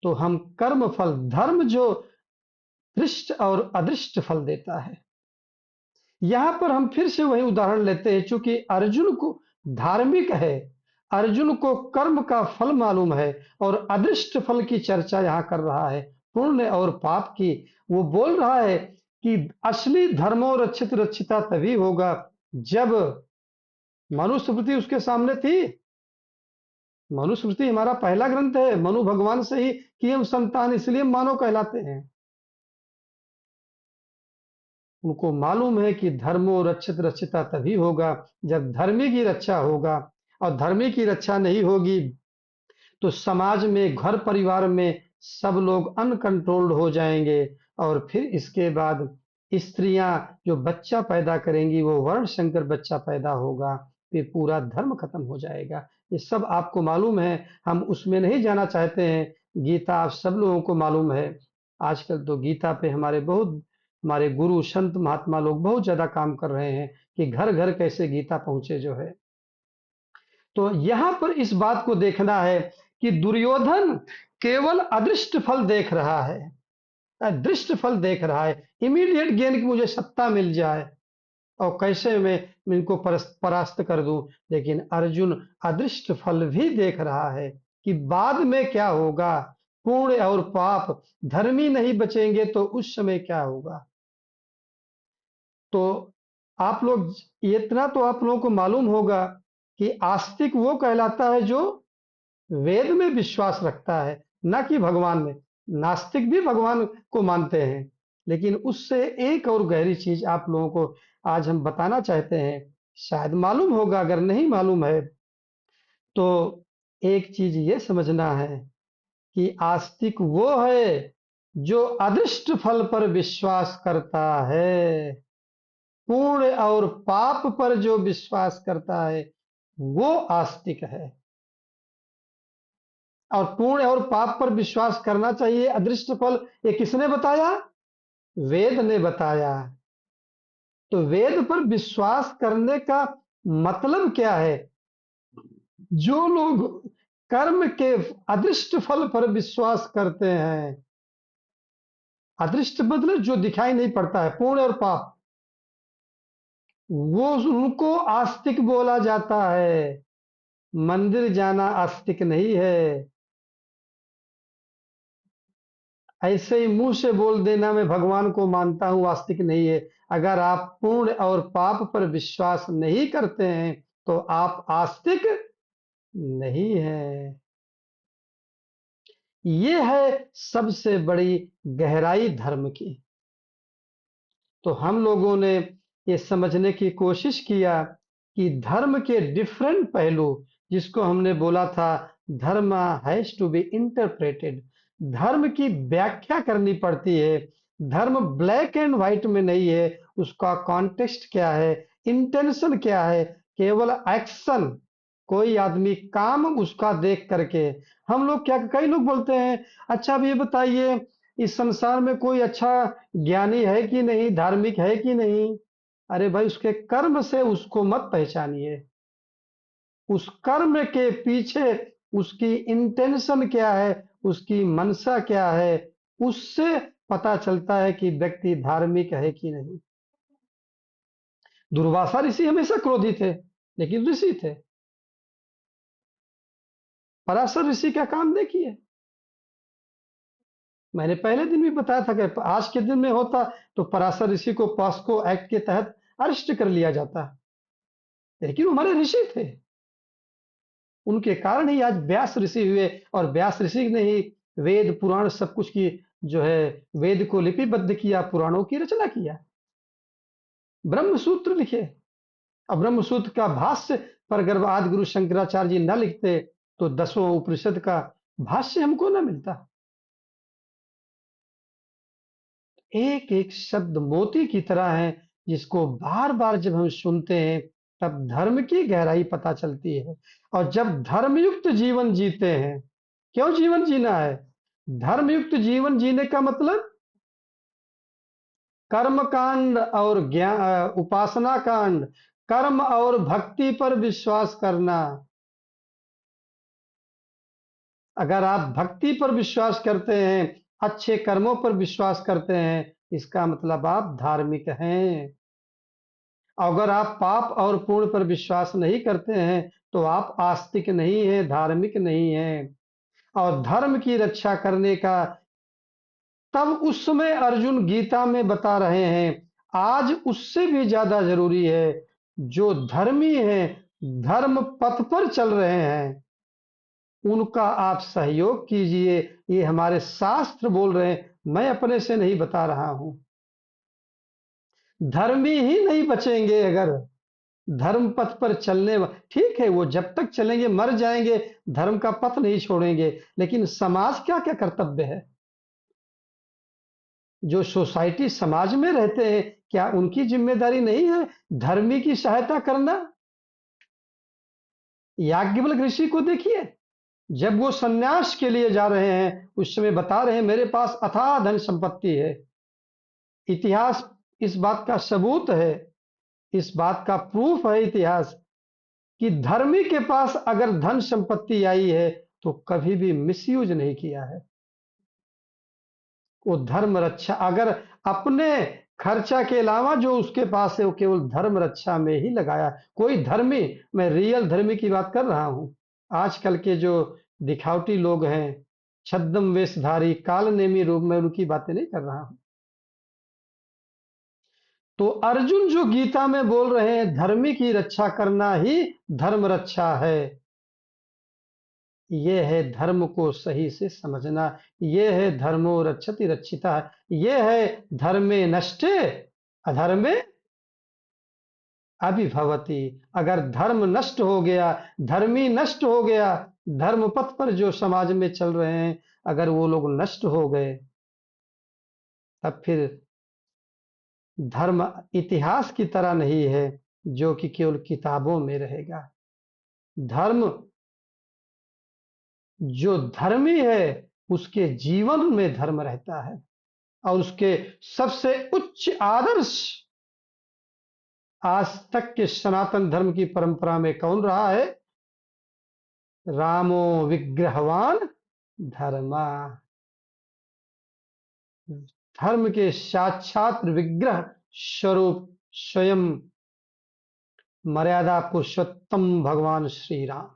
तो हम कर्म फल धर्म जो दृष्ट और अदृष्ट फल देता है। यहां पर हम फिर से वही उदाहरण लेते हैं, चूंकि अर्जुन को धार्मिक है, अर्जुन को कर्म का फल मालूम है, और अदृष्ट फल की चर्चा यहाँ कर रहा है, पुण्य और पाप की। वो बोल रहा है कि असली धर्मो रक्षित रक्षिता तभी होगा जब मनुस्मृति उसके सामने थी। मनुस्मृति हमारा पहला ग्रंथ है, मनु भगवान से ही कि हम संतान, इसलिए मानव कहलाते हैं। उनको मालूम है कि धर्मो रक्षित रक्षिता तभी होगा जब धर्मी की रक्षा होगा, और धर्मी की रक्षा नहीं होगी तो समाज में, घर परिवार में सब लोग अनकंट्रोल्ड हो जाएंगे। और फिर इसके बाद स्त्रियां जो बच्चा पैदा करेंगी वो वर्ण संकर बच्चा पैदा होगा, फिर पूरा धर्म खत्म हो जाएगा। ये सब आपको मालूम है, हम उसमें नहीं जाना चाहते हैं। गीता आप सब लोगों को मालूम है। आजकल तो गीता पे हमारे गुरु संत महात्मा लोग बहुत ज्यादा काम कर रहे हैं कि घर घर कैसे गीता पहुंचे जो है। तो यहां पर इस बात को देखना है कि दुर्योधन केवल अदृष्ट फल देख रहा है, अदृष्ट फल देख रहा है, इमीडिएट गेन की मुझे सत्ता मिल जाए और कैसे मैं इनको परास्त कर दूं। लेकिन अर्जुन अदृष्ट फल भी देख रहा है कि बाद में क्या होगा, पुण्य और पाप, धर्मी नहीं बचेंगे तो उस समय क्या होगा। तो आप लोग, इतना तो आप लोगों को मालूम होगा कि आस्तिक वो कहलाता है जो वेद में विश्वास रखता है, ना कि भगवान में। नास्तिक भी भगवान को मानते हैं, लेकिन उससे एक और गहरी चीज आप लोगों को आज हम बताना चाहते हैं। शायद मालूम होगा, अगर नहीं मालूम है तो एक चीज ये समझना है कि आस्तिक वो है जो अदृष्ट फल पर विश्वास करता है। पुण्य और पाप पर जो विश्वास करता है वो आस्तिक है। और पुण्य और पाप पर विश्वास करना चाहिए, अदृष्ट फल, ये किसने बताया? वेद ने बताया। तो वेद पर विश्वास करने का मतलब क्या है? जो लोग कर्म के अदृष्ट फल पर विश्वास करते हैं अदृष्ट मतलब जो दिखाई नहीं पड़ता है, पुण्य और पाप, वो उनको आस्तिक बोला जाता है। मंदिर जाना आस्तिक नहीं है। ऐसे ही मुंह से बोल देना मैं भगवान को मानता हूं आस्तिक नहीं है। अगर आप पुण्य और पाप पर विश्वास नहीं करते हैं तो आप आस्तिक नहीं है। ये है सबसे बड़ी गहराई धर्म की। तो हम लोगों ने ये समझने की कोशिश किया कि धर्म के डिफरेंट पहलू, जिसको हमने बोला था धर्म हैज टू बी इंटरप्रेटेड, धर्म की व्याख्या करनी पड़ती है। धर्म ब्लैक एंड व्हाइट में नहीं है, उसका कॉन्टेक्स्ट क्या है, इंटेंशन क्या है, केवल एक्शन, कोई आदमी काम उसका देख करके। हम लोग क्या, कई लोग बोलते हैं अच्छा अब ये बताइए इस संसार में कोई अच्छा ज्ञानी है कि नहीं, धार्मिक है कि नहीं। अरे भाई उसके कर्म से उसको मत पहचानिए, उस कर्म के पीछे उसकी इंटेंशन क्या है, उसकी मनसा क्या है, उससे पता चलता है कि व्यक्ति धार्मिक है कि नहीं। दुर्वासा ऋषि हमेशा क्रोधी थे, लेकिन ऋषि थे। पराशर ऋषि का काम देखिए, मैंने पहले दिन भी बताया था कि आज के दिन में होता तो पराशर ऋषि को पॉस्को एक्ट के तहत अरेस्ट कर लिया जाता, लेकिन वो हमारे ऋषि थे। उनके कारण ही आज व्यास ऋषि हुए, और व्यास ऋषि ने ही वेद पुराण सब कुछ की जो है, वेद को लिपिबद्ध किया, पुराणों की रचना किया, ब्रह्म सूत्र लिखे। अब ब्रह्म सूत्र का भाष्य पर अगर आदि गुरु शंकराचार्य जी न लिखते तो दसों उपनिषद का भाष्य हमको न मिलता। एक एक शब्द मोती की तरह है, जिसको बार बार जब हम सुनते हैं तब धर्म की गहराई पता चलती है। और जब धर्मयुक्त जीवन जीते हैं, क्यों जीवन जीना है, धर्मयुक्त जीवन जीने का मतलब कर्म कांड और ज्ञान उपासना कांड, कर्म और भक्ति पर विश्वास करना। अगर आप भक्ति पर विश्वास करते हैं, अच्छे कर्मों पर विश्वास करते हैं, इसका मतलब आप धार्मिक हैं। अगर आप पाप और पुण्य पर विश्वास नहीं करते हैं तो आप आस्तिक नहीं हैं, धार्मिक नहीं हैं। और धर्म की रक्षा करने का तब उस समय अर्जुन गीता में बता रहे हैं, आज उससे भी ज्यादा जरूरी है। जो धर्मी हैं, धर्म पथ पर चल रहे हैं, उनका आप सहयोग कीजिए। ये हमारे शास्त्र बोल रहे हैं, मैं अपने से नहीं बता रहा हूं। धर्मी ही नहीं बचेंगे अगर धर्म पथ पर चलने ठीक है, वो जब तक चलेंगे मर जाएंगे, धर्म का पथ नहीं छोड़ेंगे। लेकिन समाज क्या क्या कर्तव्य है, जो सोसाइटी समाज में रहते हैं, क्या उनकी जिम्मेदारी नहीं है धर्मी की सहायता करना। याज्ञवल्क्य ऋषि को देखिए, जब वो सन्यास के लिए जा रहे हैं उस समय बता रहे हैं मेरे पास अथाह धन संपत्ति है। इतिहास इस बात का सबूत है, इस बात का प्रूफ है इतिहास, कि धर्मी के पास अगर धन संपत्ति आई है तो कभी भी मिसयूज नहीं किया है। वो धर्म रक्षा, अगर अपने खर्चा के अलावा जो उसके पास है वो केवल धर्म रक्षा में ही लगाया। कोई धर्मी, मैं रियल धर्मी की बात कर रहा हूं। आजकल के जो दिखावटी लोग हैं, छद्म वेशधारी काल नेमी रूप में, उनकी बातें नहीं कर रहा हूं। तो अर्जुन जो गीता में बोल रहे हैं धर्मी की रक्षा करना ही धर्म रक्षा है, ये है धर्म को सही से समझना। ये है धर्मो रक्षति रक्षिता, ये है धर्मे नष्टे अधर्मे अभिभवति। अगर धर्म नष्ट हो गया, धर्मी नष्ट हो गया, धर्म पथ पर जो समाज में चल रहे हैं अगर वो लोग नष्ट हो गए, तब फिर धर्म इतिहास की तरह नहीं है जो कि केवल किताबों में रहेगा। धर्म, जो धर्मी है उसके जीवन में धर्म रहता है, और उसके सबसे उच्च आदर्श आज तक के सनातन धर्म की परंपरा में कौन रहा है, रामो विग्रहवान धर्मा। धर्म के साक्षात विग्रह स्वरूप स्वयं मर्यादा पुरुषोत्तम भगवान श्री राम।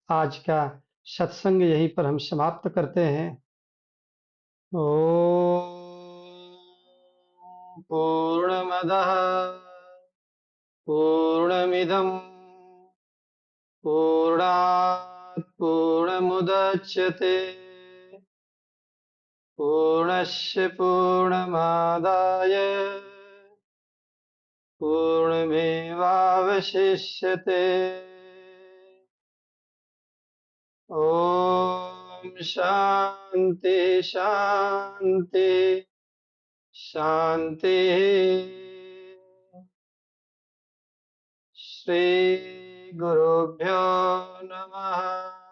आज का सत्संग यहीं पर हम समाप्त करते हैं। ओम पूर्णमदः पूर्णमिदं पूर्णात् पूर्णमुदच्यते पूर्णस्य पूर्णमादाय पूर्णमेवावशिष्यते। ओम शांति शांति शांति। श्री गुरुभ्यो नमः।